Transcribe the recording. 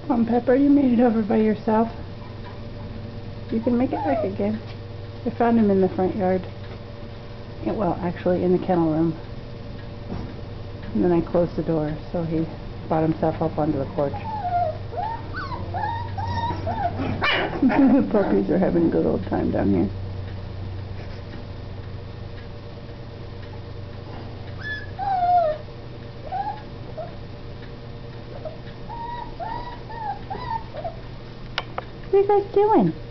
Come on, Pepper, you made it over by yourself. You can make it back again. I found him in the front yard. Yeah, well, actually in the kennel room. And then I closed the door, so he brought himself up onto the porch. The puppies are having a good old time down here. What are you guys doing?